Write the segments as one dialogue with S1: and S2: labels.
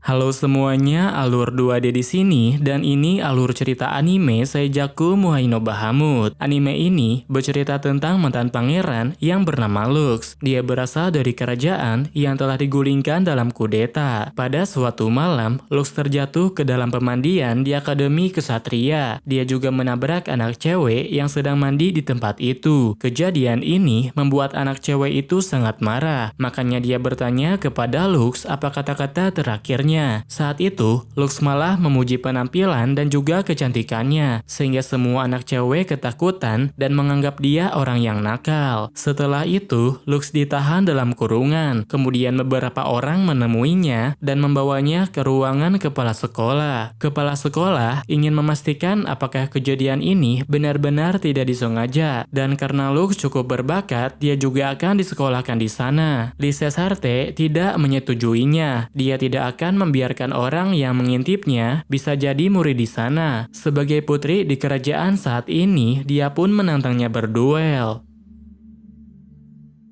S1: Halo semuanya, Alur 2D di sini dan ini alur cerita anime Seijaku Muhai no Bahamut. Anime ini bercerita tentang mantan pangeran yang bernama Lux. Dia berasal dari kerajaan yang telah digulingkan dalam kudeta. Pada suatu malam, Lux terjatuh ke dalam pemandian di Akademi Kesatria. Dia juga menabrak anak cewek yang sedang mandi di tempat itu. Kejadian ini membuat anak cewek itu sangat marah. Makanya dia bertanya kepada Lux apa kata-kata terakhirnya. Saat itu, Lux malah memuji penampilan dan juga kecantikannya, sehingga semua anak cewek ketakutan dan menganggap dia orang yang nakal. Setelah itu, Lux ditahan dalam kurungan. Kemudian beberapa orang menemuinya dan membawanya ke ruangan kepala sekolah. Kepala sekolah ingin memastikan apakah kejadian ini benar-benar tidak disengaja, dan karena Lux cukup berbakat, dia juga akan disekolahkan di sana. Lise Sarte tidak menyetujuinya. Dia tidak akan membiarkan orang yang mengintipnya bisa jadi murid di sana. Sebagai putri di kerajaan saat ini, dia pun menantangnya berduel.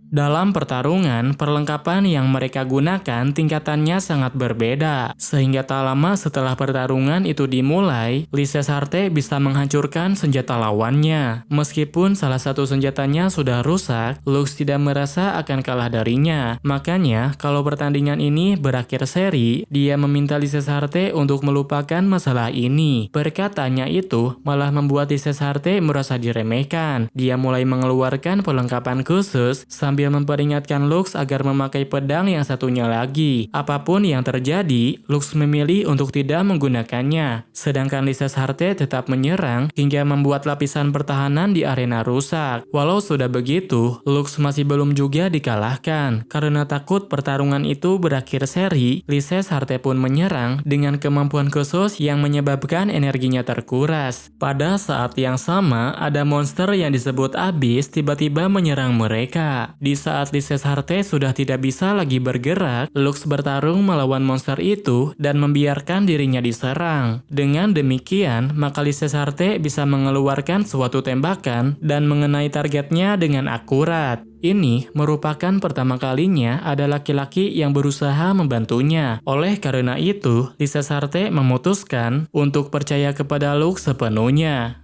S1: Dalam pertarungan, perlengkapan yang mereka gunakan tingkatannya sangat berbeda. Sehingga tak lama setelah pertarungan itu dimulai, Lise Sarte bisa menghancurkan senjata lawannya. Meskipun salah satu senjatanya sudah rusak, Lux tidak merasa akan kalah darinya. Makanya, kalau pertandingan ini berakhir seri, dia meminta Lise Sarte untuk melupakan masalah ini. Perkataannya itu malah membuat Lise Sarte merasa diremehkan. Dia mulai mengeluarkan perlengkapan khusus sambil memperingatkan Lux agar memakai pedang yang satunya lagi. Apapun yang terjadi, Lux memilih untuk tidak menggunakannya. Sedangkan Lise Sarte tetap menyerang hingga membuat lapisan pertahanan di arena rusak. Walau sudah begitu, Lux masih belum juga dikalahkan. Karena takut pertarungan itu berakhir seri, Lise Sarte pun menyerang dengan kemampuan khusus yang menyebabkan energinya terkuras. Pada saat yang sama, ada monster yang disebut Abyss tiba-tiba menyerang mereka. Di saat Lise Sarte sudah tidak bisa lagi bergerak, Lux bertarung melawan monster itu dan membiarkan dirinya diserang. Dengan demikian, maka Lise Sarte bisa mengeluarkan suatu tembakan dan mengenai targetnya dengan akurat. Ini merupakan pertama kalinya ada laki-laki yang berusaha membantunya. Oleh karena itu, Lise Sarte memutuskan untuk percaya kepada Lux sepenuhnya.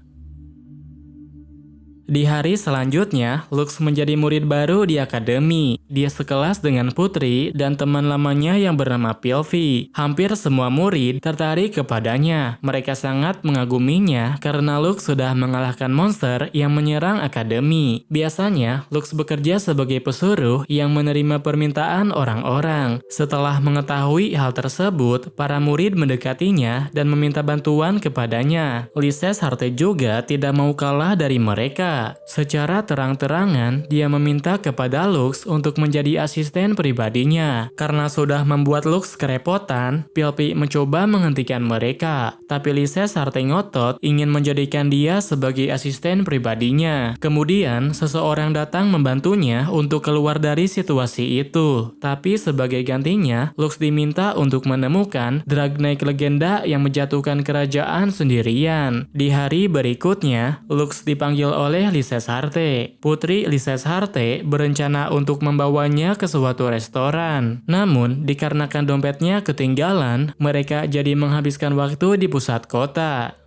S1: Di hari selanjutnya, Lux menjadi murid baru di akademi. Dia sekelas dengan Putri dan teman lamanya yang bernama Pilvi. Hampir semua murid tertarik kepadanya. Mereka sangat mengaguminya karena Lux sudah mengalahkan monster yang menyerang akademi. Biasanya, Lux bekerja sebagai pesuruh yang menerima permintaan orang-orang. Setelah mengetahui hal tersebut, para murid mendekatinya dan meminta bantuan kepadanya. Lise Sarte juga tidak mau kalah dari mereka. Secara terang-terangan, dia meminta kepada Lux untuk menjadi asisten pribadinya. Karena sudah membuat Lux kerepotan, Pilpi mencoba menghentikan mereka. Tapi Lise Sarte ngotot ingin menjadikan dia sebagai asisten pribadinya. Kemudian, seseorang datang membantunya untuk keluar dari situasi itu. Tapi sebagai gantinya, Lux diminta untuk menemukan Drag Knight legenda yang menjatuhkan kerajaan sendirian. Di hari berikutnya, Lux dipanggil oleh Lise Sarte. Putri Lise Sarte berencana untuk membawanya ke suatu restoran. Namun, dikarenakan dompetnya ketinggalan, mereka jadi menghabiskan waktu di pusat kota.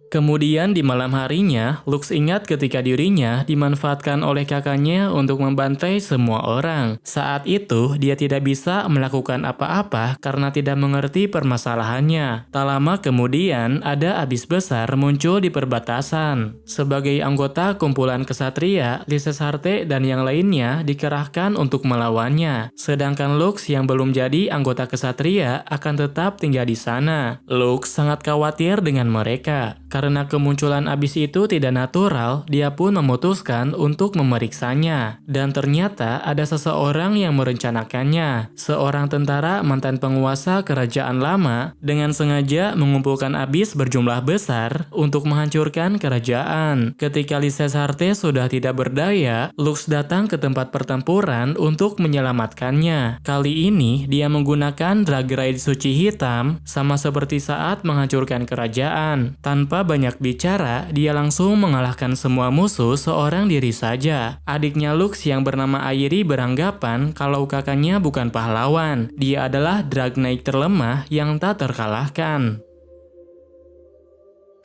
S1: Kemudian di malam harinya, Lux ingat ketika dirinya dimanfaatkan oleh kakaknya untuk membantai semua orang. Saat itu, dia tidak bisa melakukan apa-apa karena tidak mengerti permasalahannya. Tak lama kemudian, ada Abyss besar muncul di perbatasan. Sebagai anggota kumpulan kesatria, Lise Sarte dan yang lainnya dikerahkan untuk melawannya. Sedangkan Lux yang belum jadi anggota kesatria akan tetap tinggal di sana. Lux sangat khawatir dengan mereka. Karena kemunculan Abyss itu tidak natural, dia pun memutuskan untuk memeriksanya. Dan ternyata ada seseorang yang merencanakannya. Seorang tentara mantan penguasa kerajaan lama dengan sengaja mengumpulkan Abyss berjumlah besar untuk menghancurkan kerajaan. Ketika Lise Sarte sudah tidak berdaya, Lux datang ke tempat pertempuran untuk menyelamatkannya. Kali ini, dia menggunakan Drag Raid Suci Hitam sama seperti saat menghancurkan kerajaan. Tanpa banyak bicara, dia langsung mengalahkan semua musuh seorang diri saja. Adiknya Lux yang bernama Airi beranggapan kalau kakaknya bukan pahlawan. Dia adalah Drag Knight terlemah yang tak terkalahkan.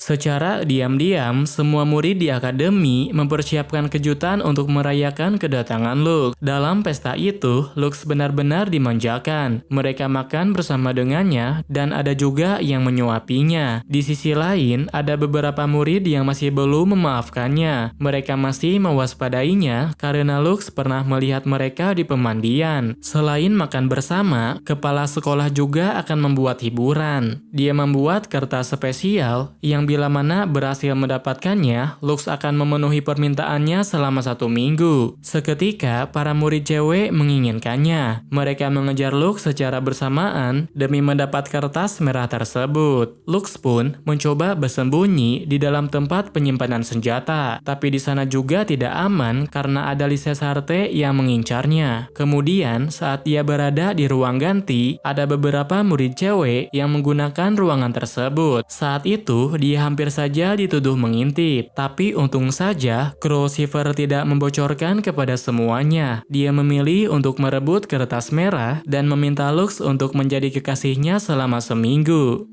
S1: Secara diam-diam, semua murid di akademi mempersiapkan kejutan untuk merayakan kedatangan Lux. Dalam pesta itu, Lux benar-benar dimanjakan. Mereka makan bersama dengannya dan ada juga yang menyuapinya. Di sisi lain, ada beberapa murid yang masih belum memaafkannya. Mereka masih mewaspadainya karena Lux pernah melihat mereka di pemandian. Selain makan bersama, kepala sekolah juga akan membuat hiburan. Dia membuat kertas spesial yang bila mana berhasil mendapatkannya, Lux akan memenuhi permintaannya selama 1 minggu. Seketika, para murid cewek menginginkannya. Mereka mengejar Lux secara bersamaan demi mendapat kertas merah tersebut. Lux pun mencoba bersembunyi di dalam tempat penyimpanan senjata, tapi di sana juga tidak aman karena ada Lyses Harte yang mengincarnya. Kemudian, saat dia berada di ruang ganti, ada beberapa murid cewek yang menggunakan ruangan tersebut. Saat itu, dia hampir saja dituduh mengintip, tapi untung saja Crucifer tidak membocorkan kepada semuanya. Dia memilih untuk merebut kertas merah dan meminta Lux untuk menjadi kekasihnya selama seminggu.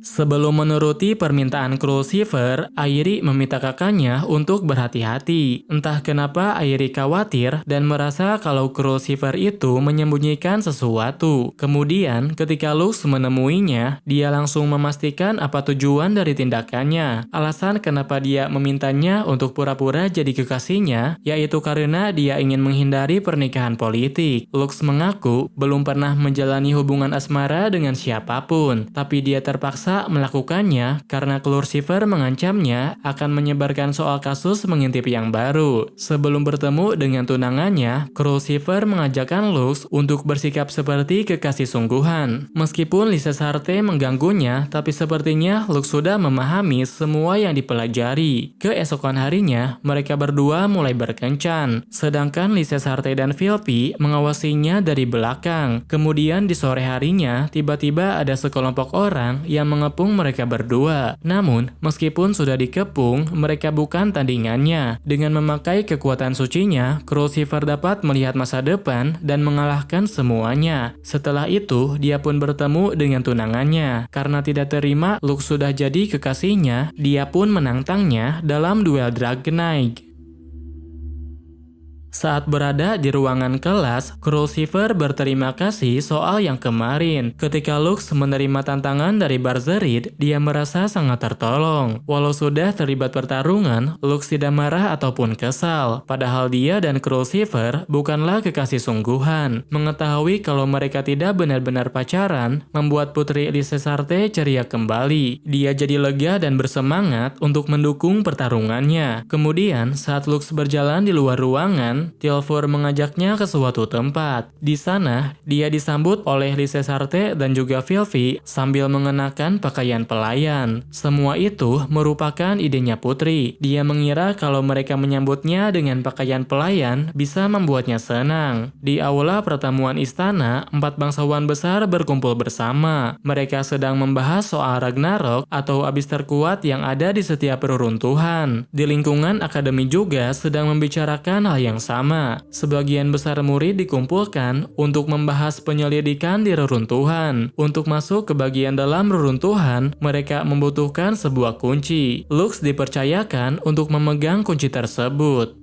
S1: Sebelum menuruti permintaan Crucifer, Airi meminta kakaknya untuk berhati-hati. Entah kenapa Airi khawatir dan merasa kalau Crucifer itu menyembunyikan sesuatu. Kemudian, ketika Lux menemuinya, dia langsung memastikan apa tujuan dari tindakannya. Alasan kenapa dia memintanya untuk pura-pura jadi kekasihnya, yaitu karena dia ingin menghindari pernikahan politik. Lux mengaku belum pernah menjalani hubungan asmara dengan siapapun, tapi dia terpaksa melakukannya karena Crucifer mengancamnya akan menyebarkan soal kasus mengintip yang baru. Sebelum bertemu dengan tunangannya, Crucifer mengajakkan Lux untuk bersikap seperti kekasih sungguhan. Meskipun Lyses Harte mengganggunya, tapi sepertinya Lux sudah memahami semua yang dipelajari. Keesokan harinya, mereka berdua mulai berkencan, sedangkan Lyses Harte dan Philby mengawasinya dari belakang. Kemudian di sore harinya, tiba-tiba ada sekelompok orang yang mengepung mereka berdua. Namun, meskipun sudah dikepung, mereka bukan tandingannya. Dengan memakai kekuatan sucinya, Crucifer dapat melihat masa depan dan mengalahkan semuanya. Setelah itu, dia pun bertemu dengan tunangannya. Karena tidak terima Lux sudah jadi kekasihnya, dia pun menantangnya dalam duel Drag Knight. Saat berada di ruangan kelas, Crucifer berterima kasih soal yang kemarin. Ketika Lux menerima tantangan dari Berserid, dia merasa sangat tertolong. Walau sudah terlibat pertarungan, Lux tidak marah ataupun kesal. Padahal dia dan Crucifer bukanlah kekasih sungguhan. Mengetahui kalau mereka tidak benar-benar pacaran, membuat Putri Lyses Harte ceria kembali. Dia jadi lega dan bersemangat untuk mendukung pertarungannya. Kemudian, saat Lux berjalan di luar ruangan, Tilfur mengajaknya ke suatu tempat. Di sana, dia disambut oleh Lyses Harte dan juga Philby sambil mengenakan pakaian pelayan. Semua itu merupakan idenya Putri. Dia mengira kalau mereka menyambutnya dengan pakaian pelayan bisa membuatnya senang. Di aula pertemuan istana, 4 bangsawan besar berkumpul bersama. Mereka sedang membahas soal Ragnarok atau abis terkuat yang ada di setiap reruntuhan. Di lingkungan akademi juga sedang membicarakan hal yang sama. Sebagian besar murid dikumpulkan untuk membahas penyelidikan di reruntuhan. Untuk masuk ke bagian dalam reruntuhan, mereka membutuhkan sebuah kunci. Lux dipercayakan untuk memegang kunci tersebut.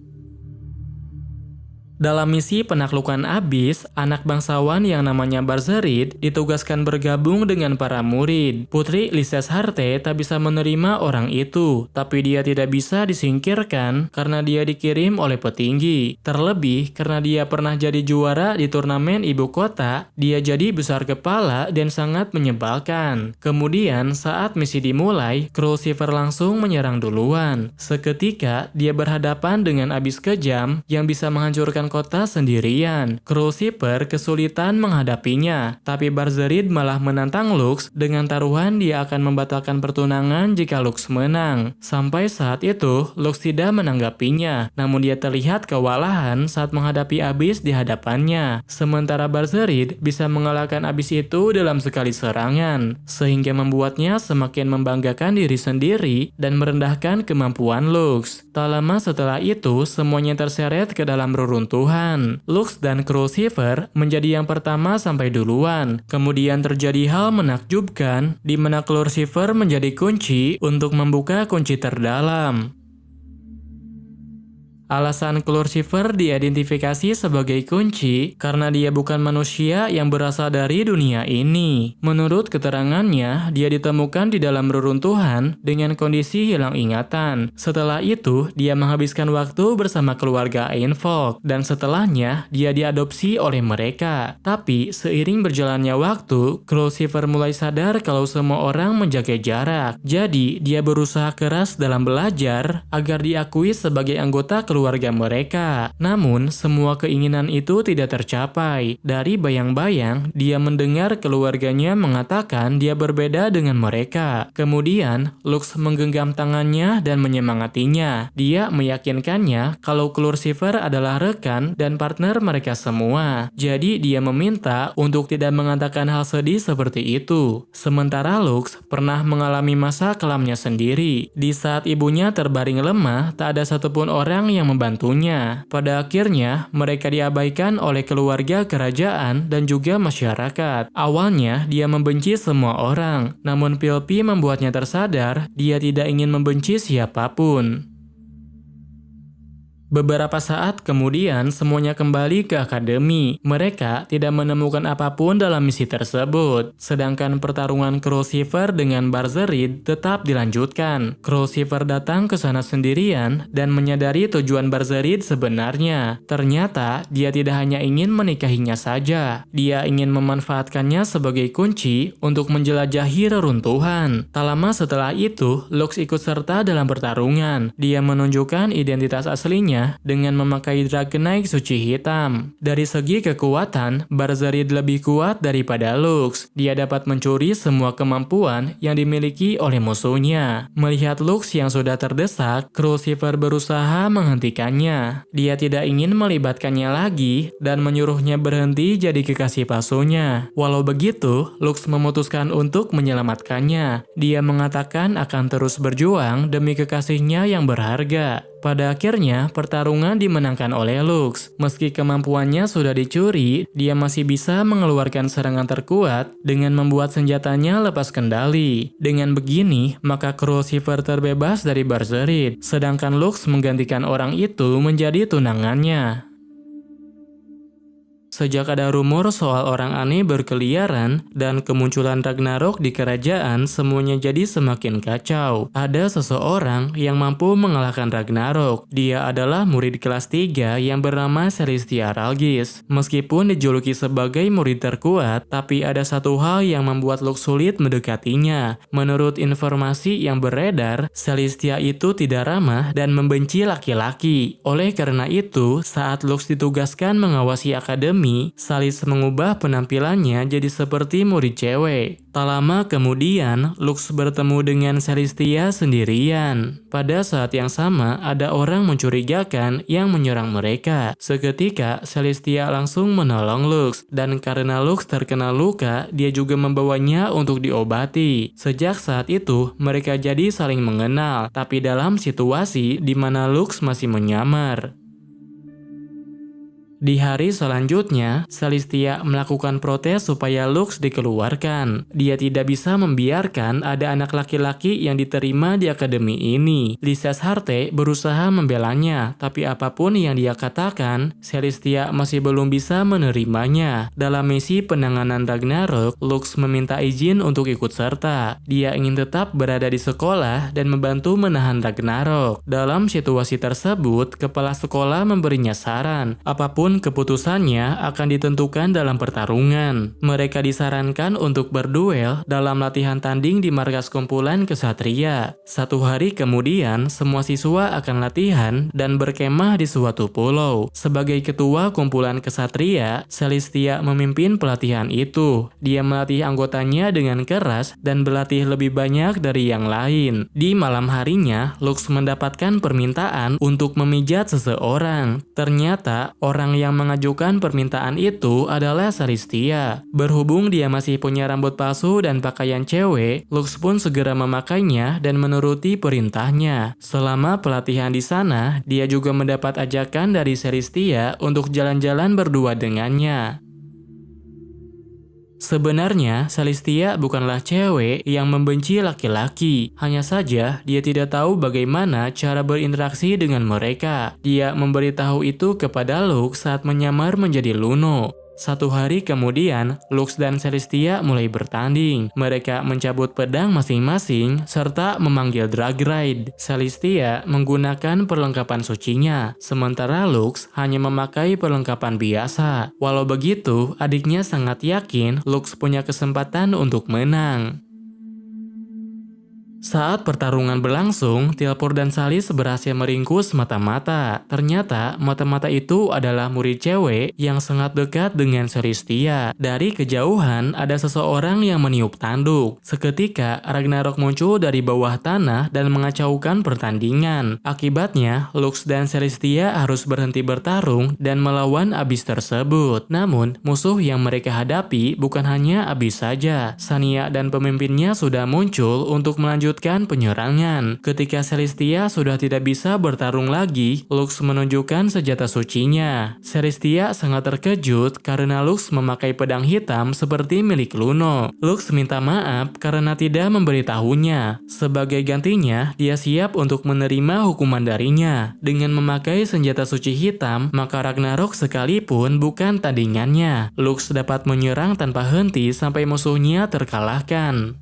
S1: Dalam misi penaklukan Abyss, anak bangsawan yang namanya Berserid ditugaskan bergabung dengan para murid. Putri Lyses Harte tak bisa menerima orang itu, tapi dia tidak bisa disingkirkan karena dia dikirim oleh petinggi. Terlebih karena dia pernah jadi juara di turnamen ibu kota, dia jadi besar kepala dan sangat menyebalkan. Kemudian saat misi dimulai, Crucifer langsung menyerang duluan. Seketika dia berhadapan dengan Abyss kejam yang bisa menghancurkan kota sendirian. Crucifer kesulitan menghadapinya, tapi Berserid malah menantang Lux dengan taruhan dia akan membatalkan pertunangan jika Lux menang. Sampai saat itu, Lux tidak menanggapinya, namun dia terlihat kewalahan saat menghadapi Abyss di hadapannya. Sementara Berserid bisa mengalahkan Abyss itu dalam sekali serangan, sehingga membuatnya semakin membanggakan diri sendiri dan merendahkan kemampuan Lux. Tak lama setelah itu, semuanya terseret ke dalam reruntuhan. Lux dan Crucifer menjadi yang pertama sampai duluan. Kemudian terjadi hal menakjubkan, di mana Crucifer menjadi kunci untuk membuka kunci terdalam. Alasan Crucifer diidentifikasi sebagai kunci karena dia bukan manusia yang berasal dari dunia ini. Menurut keterangannya, dia ditemukan di dalam reruntuhan dengan kondisi hilang ingatan. Setelah itu, dia menghabiskan waktu bersama keluarga Ainfolk, dan setelahnya dia diadopsi oleh mereka. Tapi seiring berjalannya waktu, Crucifer mulai sadar kalau semua orang menjaga jarak. Jadi, dia berusaha keras dalam belajar agar diakui sebagai anggota keluarga mereka. Namun, semua keinginan itu tidak tercapai. Dari bayang-bayang, dia mendengar keluarganya mengatakan dia berbeda dengan mereka. Kemudian, Lux menggenggam tangannya dan menyemangatinya. Dia meyakinkannya kalau Crucifer adalah rekan dan partner mereka semua. Jadi, dia meminta untuk tidak mengatakan hal sedih seperti itu. Sementara Lux pernah mengalami masa kelamnya sendiri. Di saat ibunya terbaring lemah, tak ada satupun orang yang membantunya. Pada akhirnya, mereka diabaikan oleh keluarga kerajaan dan juga masyarakat. Awalnya, dia membenci semua orang, namun Pilpi membuatnya tersadar dia tidak ingin membenci siapapun. Beberapa saat kemudian, semuanya kembali ke akademi. Mereka tidak menemukan apapun dalam misi tersebut. Sedangkan pertarungan Crucifer dengan Berserid tetap dilanjutkan. Crucifer datang ke sana sendirian dan menyadari tujuan Berserid sebenarnya. Ternyata, dia tidak hanya ingin menikahinya saja. Dia ingin memanfaatkannya sebagai kunci untuk menjelajahi reruntuhan. Tak lama setelah itu, Lux ikut serta dalam pertarungan. Dia menunjukkan identitas aslinya dengan memakai Dragonite suci hitam. Dari segi kekuatan, Berserid lebih kuat daripada Lux. Dia dapat mencuri semua kemampuan yang dimiliki oleh musuhnya. Melihat Lux yang sudah terdesak, Crucifer berusaha menghentikannya. Dia tidak ingin melibatkannya lagi dan menyuruhnya berhenti jadi kekasih palsunya. Walau begitu, Lux memutuskan untuk menyelamatkannya. Dia mengatakan akan terus berjuang demi kekasihnya yang berharga. Pada akhirnya, pertarungan dimenangkan oleh Lux. Meski kemampuannya sudah dicuri, dia masih bisa mengeluarkan serangan terkuat dengan membuat senjatanya lepas kendali. Dengan begini, maka Crucifer terbebas dari Berserid, sedangkan Lux menggantikan orang itu menjadi tunangannya. Sejak ada rumor soal orang aneh berkeliaran dan kemunculan Ragnarok di kerajaan, semuanya jadi semakin kacau. Ada seseorang yang mampu mengalahkan Ragnarok. Dia adalah murid kelas 3 yang bernama Celestia Ralgis. Meskipun dijuluki sebagai murid terkuat, tapi ada satu hal yang membuat Lux sulit mendekatinya. Menurut informasi yang beredar, Celestia itu tidak ramah dan membenci laki-laki. Oleh karena itu, saat Lux ditugaskan mengawasi akademi, Salis mengubah penampilannya jadi seperti murid cewek. Tak lama kemudian, Lux bertemu dengan Celestia sendirian. Pada saat yang sama, ada orang mencurigakan yang menyerang mereka. Seketika, Celestia langsung menolong Lux, dan karena Lux terkena luka, dia juga membawanya untuk diobati. Sejak saat itu, mereka jadi saling mengenal, tapi dalam situasi di mana Lux masih menyamar. Di hari selanjutnya, Celestia melakukan protes supaya Lux dikeluarkan. Dia tidak bisa membiarkan ada anak laki-laki yang diterima di akademi ini. Lyses Harte berusaha membelanya, tapi apapun yang dia katakan, Celestia masih belum bisa menerimanya. Dalam misi penanganan Ragnarok, Lux meminta izin untuk ikut serta. Dia ingin tetap berada di sekolah dan membantu menahan Ragnarok. Dalam situasi tersebut, kepala sekolah memberinya saran, apapun pun keputusannya akan ditentukan dalam pertarungan. Mereka disarankan untuk berduel dalam latihan tanding di markas kumpulan kesatria. 1 hari kemudian, semua siswa akan latihan dan berkemah di suatu pulau. Sebagai ketua kumpulan kesatria, Celestia memimpin pelatihan itu. Dia melatih anggotanya dengan keras dan berlatih lebih banyak dari yang lain. Di malam harinya, Lux mendapatkan permintaan untuk memijat seseorang. Ternyata, orang yang mengajukan permintaan itu adalah Celestia. Berhubung dia masih punya rambut palsu dan pakaian cewek, Lux pun segera memakainya dan menuruti perintahnya. Selama pelatihan di sana, dia juga mendapat ajakan dari Celestia untuk jalan-jalan berdua dengannya. Sebenarnya, Celestia bukanlah cewek yang membenci laki-laki. Hanya saja, dia tidak tahu bagaimana cara berinteraksi dengan mereka. Dia memberitahu itu kepada Lux saat menyamar menjadi Luno. 1 hari kemudian, Lux dan Celestia mulai bertanding. Mereka mencabut pedang masing-masing serta memanggil drag ride. Celestia menggunakan perlengkapan sucinya, sementara Lux hanya memakai perlengkapan biasa. Walau begitu, adiknya sangat yakin Lux punya kesempatan untuk menang. Saat pertarungan berlangsung, Tilpur dan Salis berhasil meringkus mata-mata. Ternyata, mata-mata itu adalah murid cewek yang sangat dekat dengan Celestia. Dari kejauhan, ada seseorang yang meniup tanduk. Seketika, Ragnarok muncul dari bawah tanah dan mengacaukan pertandingan. Akibatnya, Lux dan Celestia harus berhenti bertarung dan melawan abis tersebut. Namun, musuh yang mereka hadapi bukan hanya abis saja. Sania dan pemimpinnya sudah muncul untuk melanjutkan penyerangan. Ketika Celestia sudah tidak bisa bertarung lagi, Lux menunjukkan senjata sucinya. Celestia sangat terkejut karena Lux memakai pedang hitam seperti milik Luno. Lux minta maaf karena tidak memberitahunya. Sebagai gantinya, dia siap untuk menerima hukuman darinya. Dengan memakai senjata suci hitam, maka Ragnarok sekalipun bukan tandingannya. Lux dapat menyerang tanpa henti sampai musuhnya terkalahkan.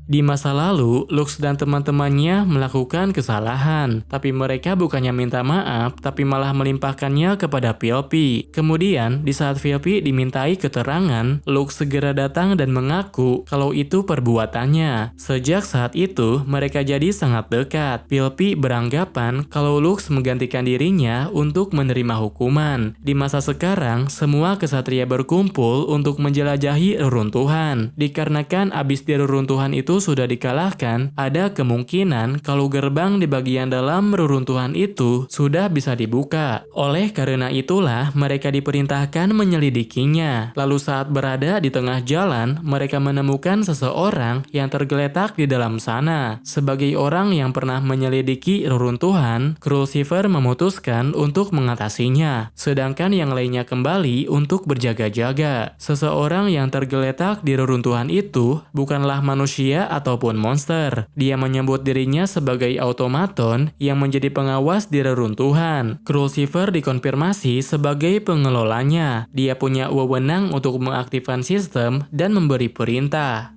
S1: Di masa lalu, Lux dan teman-temannya melakukan kesalahan, tapi mereka bukannya minta maaf, tapi malah melimpahkannya kepada Pilpi. Kemudian, di saat Pilpi dimintai keterangan, Lux segera datang dan mengaku kalau itu perbuatannya. Sejak saat itu, mereka jadi sangat dekat. Pilpi beranggapan kalau Lux menggantikan dirinya untuk menerima hukuman. Di masa sekarang, semua kesatria berkumpul untuk menjelajahi reruntuhan. Dikarenakan abis di reruntuhan itu sudah dikalahkan, ada kemungkinan kalau gerbang di bagian dalam reruntuhan itu sudah bisa dibuka. Oleh karena itulah mereka diperintahkan menyelidikinya. Lalu saat berada di tengah jalan, mereka menemukan seseorang yang tergeletak di dalam sana. Sebagai orang yang pernah menyelidiki reruntuhan, Crucifer memutuskan untuk mengatasinya, sedangkan yang lainnya kembali untuk berjaga-jaga. Seseorang yang tergeletak di reruntuhan itu bukanlah manusia ataupun monster. Dia menyebut dirinya sebagai automaton yang menjadi pengawas di reruntuhan. Crucifer dikonfirmasi sebagai pengelolanya. Dia punya wewenang untuk mengaktifkan sistem dan memberi perintah.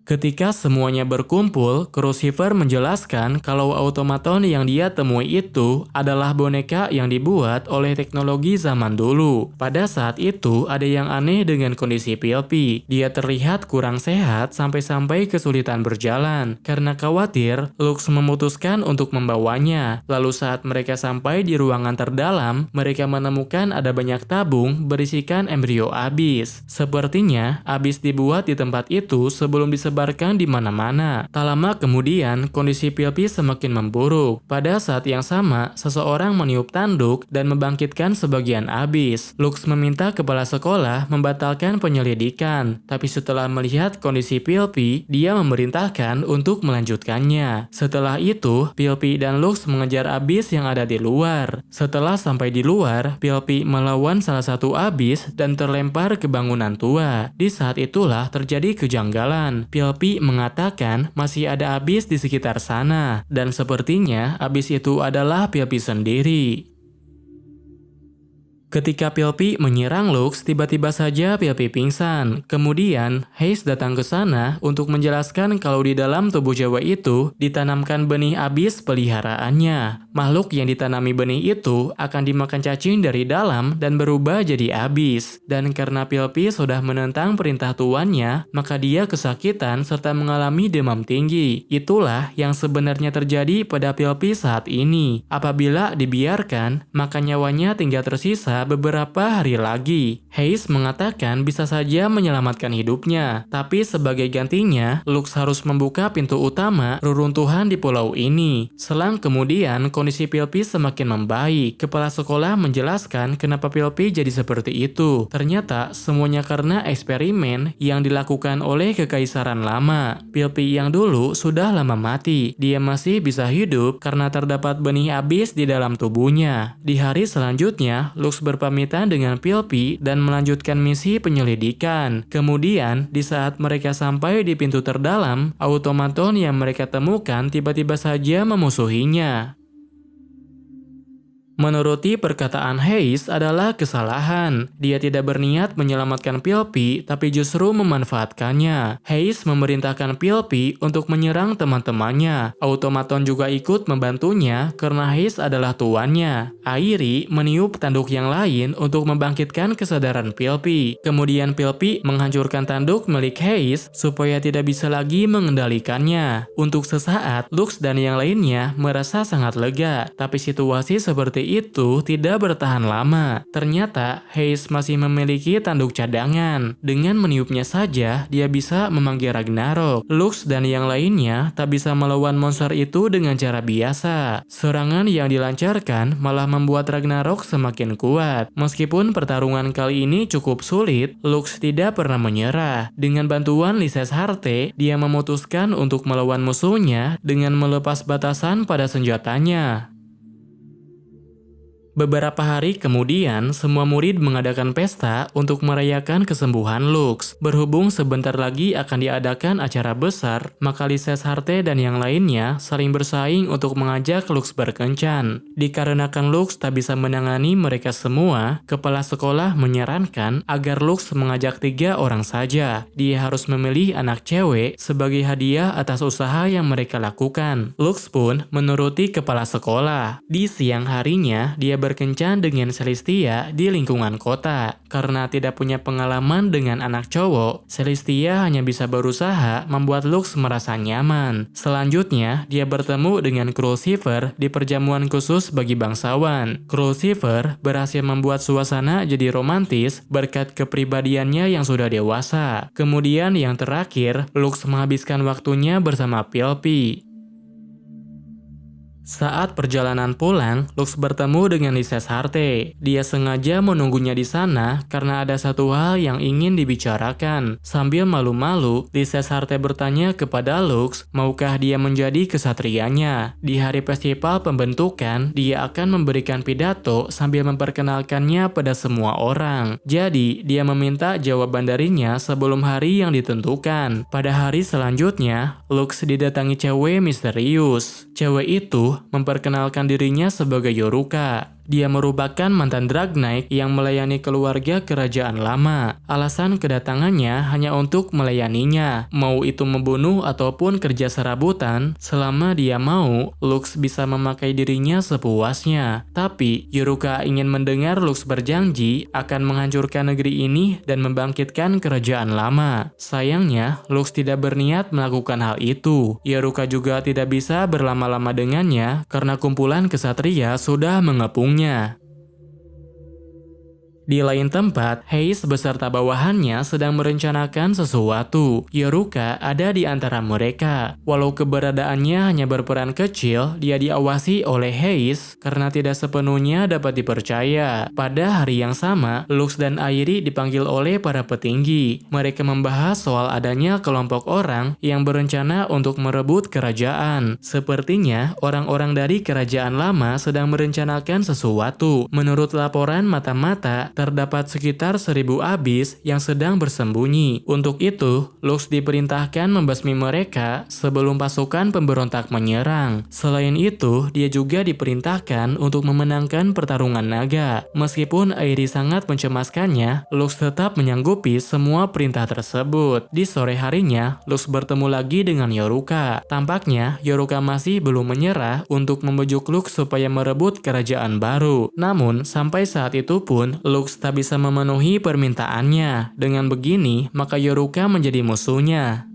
S1: Ketika semuanya berkumpul, Crucifer menjelaskan kalau automaton yang dia temui itu adalah boneka yang dibuat oleh teknologi zaman dulu. Pada saat itu, ada yang aneh dengan kondisi Pilpi. Dia terlihat kurang sehat sampai-sampai kesulitan berjalan. Karena khawatir, Lux memutuskan untuk membawanya. Lalu saat mereka sampai di ruangan terdalam, mereka menemukan ada banyak tabung berisikan embrio abis. Sepertinya, abis dibuat di tempat itu sebelum disebarkan di mana-mana. Tak lama kemudian, kondisi Pilpi semakin memburuk. Pada saat yang sama, seseorang meniup tanduk dan membangkitkan sebagian abis. Lux meminta kepala sekolah membatalkan penyelidikan, tapi setelah melihat kondisi Pilpi, dia memerintahkan untuk melanjutkannya. Setelah itu, Pilpi dan Lux mengejar abis yang ada di luar. Setelah sampai di luar, Pilpi melawan salah satu abis dan terlempar ke bangunan tua. Di saat itulah terjadi kejanggalan. Pilpi mengatakan masih ada abis di sekitar sana, dan sepertinya abis itu adalah Pilpi sendiri. Ketika Pilpi menyerang Lux, tiba-tiba saja Pilpi pingsan. Kemudian, Hayes datang ke sana untuk menjelaskan kalau di dalam tubuh cewek itu ditanamkan benih abis peliharaannya. Makhluk yang ditanami benih itu akan dimakan cacing dari dalam dan berubah jadi abis. Dan karena Pilpi sudah menentang perintah tuannya, maka dia kesakitan serta mengalami demam tinggi. Itulah yang sebenarnya terjadi pada Pilpi saat ini. Apabila dibiarkan, maka nyawanya tinggal tersisa beberapa hari lagi. Hayes mengatakan bisa saja menyelamatkan hidupnya, tapi sebagai gantinya, Lux harus membuka pintu utama reruntuhan di pulau ini. Selang kemudian, kondisi Pilpi semakin membaik. Kepala sekolah menjelaskan kenapa Pilpi jadi seperti itu. Ternyata semuanya karena eksperimen yang dilakukan oleh kekaisaran lama. Pilpi yang dulu sudah lama mati. Dia masih bisa hidup karena terdapat benih abis di dalam tubuhnya. Di hari selanjutnya, Lux berpamitan dengan Pilpi dan melanjutkan misi penyelidikan. Kemudian, di saat mereka sampai di pintu terdalam, automaton yang mereka temukan tiba-tiba saja memusuhinya. Menuruti perkataan Hayes adalah kesalahan. Dia tidak berniat menyelamatkan Pilpi, tapi justru memanfaatkannya. Hayes memerintahkan Pilpi untuk menyerang teman-temannya. Automaton juga ikut membantunya karena Hayes adalah tuannya. Airi meniup tanduk yang lain untuk membangkitkan kesadaran Pilpi. Kemudian Pilpi menghancurkan tanduk milik Hayes supaya tidak bisa lagi mengendalikannya. Untuk sesaat, Lux dan yang lainnya merasa sangat lega, tapi situasi seperti itu tidak bertahan lama. Ternyata Hayes masih memiliki tanduk cadangan. Dengan meniupnya saja, dia bisa memanggil Ragnarok. Lux dan yang lainnya tak bisa melawan monster itu dengan cara biasa. Serangan yang dilancarkan malah membuat Ragnarok semakin kuat. Meskipun pertarungan kali ini cukup sulit, Lux tidak pernah menyerah. Dengan bantuan Lyses Harte, dia memutuskan untuk melawan musuhnya dengan melepas batasan pada senjatanya. Beberapa hari kemudian, semua murid mengadakan pesta untuk merayakan kesembuhan Lux. Berhubung sebentar lagi akan diadakan acara besar, maka Lyses Harte dan yang lainnya saling bersaing untuk mengajak Lux berkencan. Dikarenakan Lux tak bisa menangani mereka semua, kepala sekolah menyarankan agar Lux mengajak 3 orang saja. Dia harus memilih anak cewek sebagai hadiah atas usaha yang mereka lakukan. Lux pun menuruti kepala sekolah. Di siang harinya, dia berkencan dengan Celestia di lingkungan kota. Karena tidak punya pengalaman dengan anak cowok, Celestia hanya bisa berusaha membuat Lux merasa nyaman. Selanjutnya, dia bertemu dengan Crucifer di perjamuan khusus bagi bangsawan. Crucifer berhasil membuat suasana jadi romantis berkat kepribadiannya yang sudah dewasa. Kemudian yang terakhir, Lux menghabiskan waktunya bersama Pilpi. Saat perjalanan pulang, Lux bertemu dengan Lyses Harte. Dia sengaja menunggunya di sana karena ada satu hal yang ingin dibicarakan. Sambil malu-malu, Lyses Harte bertanya kepada Lux, maukah dia menjadi kesatrianya. Di hari festival pembentukan, dia akan memberikan pidato sambil memperkenalkannya pada semua orang. Jadi, dia meminta jawaban darinya sebelum hari yang ditentukan. Pada hari selanjutnya, Lux didatangi cewek misterius. Cewek itu memperkenalkan dirinya sebagai Yoruka. Dia merupakan mantan Drag Knight yang melayani keluarga kerajaan lama. Alasan kedatangannya hanya untuk melayaninya. Mau itu membunuh ataupun kerja serabutan, selama dia mau, Lux bisa memakai dirinya sepuasnya. Tapi, Yoruka ingin mendengar Lux berjanji akan menghancurkan negeri ini dan membangkitkan kerajaan lama. Sayangnya, Lux tidak berniat melakukan hal itu. Yoruka juga tidak bisa berlama-lama dengannya karena kumpulan kesatria sudah mengepung. Di lain tempat, Hayes beserta bawahannya sedang merencanakan sesuatu. Yoruka ada di antara mereka. Walau keberadaannya hanya berperan kecil, dia diawasi oleh Hayes karena tidak sepenuhnya dapat dipercaya. Pada hari yang sama, Lux dan Airi dipanggil oleh para petinggi. Mereka membahas soal adanya kelompok orang yang berencana untuk merebut kerajaan. Sepertinya, orang-orang dari kerajaan lama sedang merencanakan sesuatu. Menurut laporan mata-mata, terdapat sekitar 1000 abis yang sedang bersembunyi. Untuk itu, Lux diperintahkan membasmi mereka sebelum pasukan pemberontak menyerang. Selain itu, dia juga diperintahkan untuk memenangkan pertarungan naga. Meskipun Airi sangat mencemaskannya, Lux tetap menyanggupi semua perintah tersebut. Di sore harinya, Lux bertemu lagi dengan Yoruka. Tampaknya, Yoruka masih belum menyerah untuk membujuk Lux supaya merebut kerajaan baru. Namun, sampai saat itu pun, Lux tak bisa memenuhi permintaannya. Dengan begini, maka Yoruka menjadi musuhnya.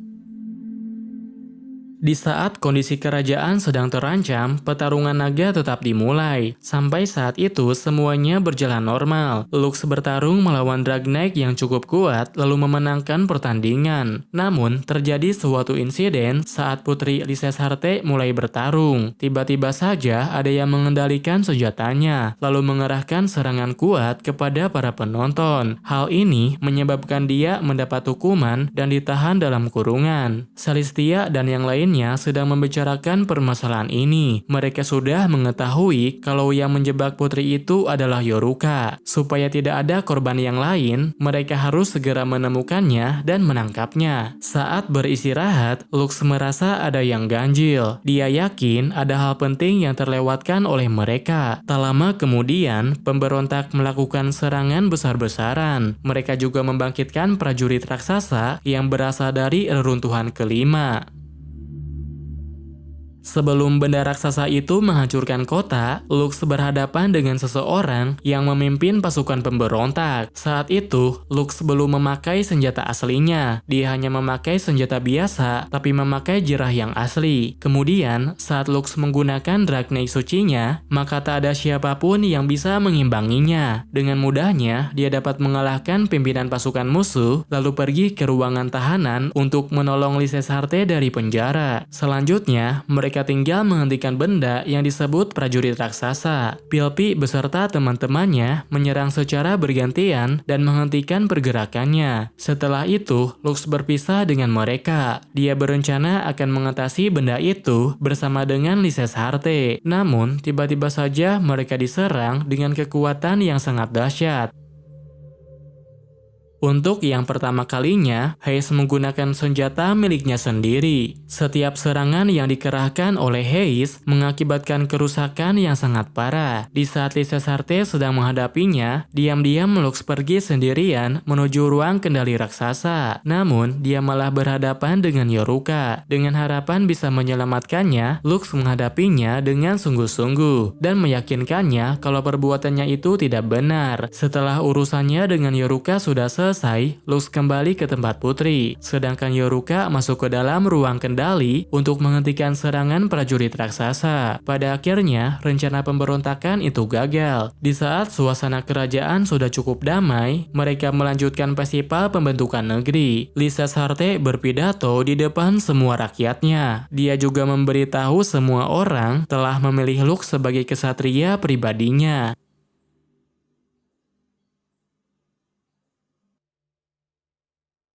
S1: Di saat kondisi kerajaan sedang terancam, pertarungan naga tetap dimulai. Sampai saat itu, semuanya berjalan normal. Lux bertarung melawan Dragnaik yang cukup kuat, lalu memenangkan pertandingan. Namun, terjadi suatu insiden saat Putri Lysesharte mulai bertarung. Tiba-tiba saja ada yang mengendalikan senjatanya, lalu mengerahkan serangan kuat kepada para penonton. Hal ini menyebabkan dia mendapat hukuman dan ditahan dalam kurungan. Celestia dan yang lain sedang membicarakan permasalahan ini. Mereka sudah mengetahui kalau yang menjebak putri itu adalah Yoruka. Supaya tidak ada korban yang lain, mereka harus segera menemukannya dan menangkapnya. Saat beristirahat, Lux merasa ada yang ganjil. Dia yakin ada hal penting yang terlewatkan oleh mereka. Tak lama kemudian, pemberontak melakukan serangan besar-besaran. Mereka juga membangkitkan prajurit raksasa yang berasal dari reruntuhan kelima. Sebelum benda raksasa itu menghancurkan kota, Lux berhadapan dengan seseorang yang memimpin pasukan pemberontak. Saat itu, Lux belum memakai senjata aslinya. Dia hanya memakai senjata biasa, tapi memakai jirah yang asli. Kemudian, saat Lux menggunakan Dragnaik sucinya, maka tak ada siapapun yang bisa mengimbanginya. Dengan mudahnya, dia dapat mengalahkan pimpinan pasukan musuh, lalu pergi ke ruangan tahanan untuk menolong Lysesharte dari penjara. Selanjutnya, mereka tinggal menghentikan benda yang disebut prajurit raksasa. Pilpi beserta teman-temannya menyerang secara bergantian dan menghentikan pergerakannya. Setelah itu, Lux berpisah dengan mereka. Dia berencana akan mengatasi benda itu bersama dengan Lysesharte. Namun, tiba-tiba saja mereka diserang dengan kekuatan yang sangat dahsyat. Untuk yang pertama kalinya, Heiss menggunakan senjata miliknya sendiri. Setiap serangan yang dikerahkan oleh Heiss mengakibatkan kerusakan yang sangat parah. Di saat Lysesharte sedang menghadapinya, diam-diam Lux pergi sendirian menuju ruang kendali raksasa. Namun, dia malah berhadapan dengan Yoruka. Dengan harapan bisa menyelamatkannya, Lux menghadapinya dengan sungguh-sungguh dan meyakinkannya kalau perbuatannya itu tidak benar. Setelah urusannya dengan Yoruka sudah selesai, Lux kembali ke tempat putri, sedangkan Yoruka masuk ke dalam ruang kendali untuk menghentikan serangan prajurit raksasa. Pada akhirnya, rencana pemberontakan itu gagal. Di saat suasana kerajaan sudah cukup damai, mereka melanjutkan festival pembentukan negeri. Lysesharte berpidato di depan semua rakyatnya. Dia juga memberitahu semua orang telah memilih Lux sebagai kesatria pribadinya.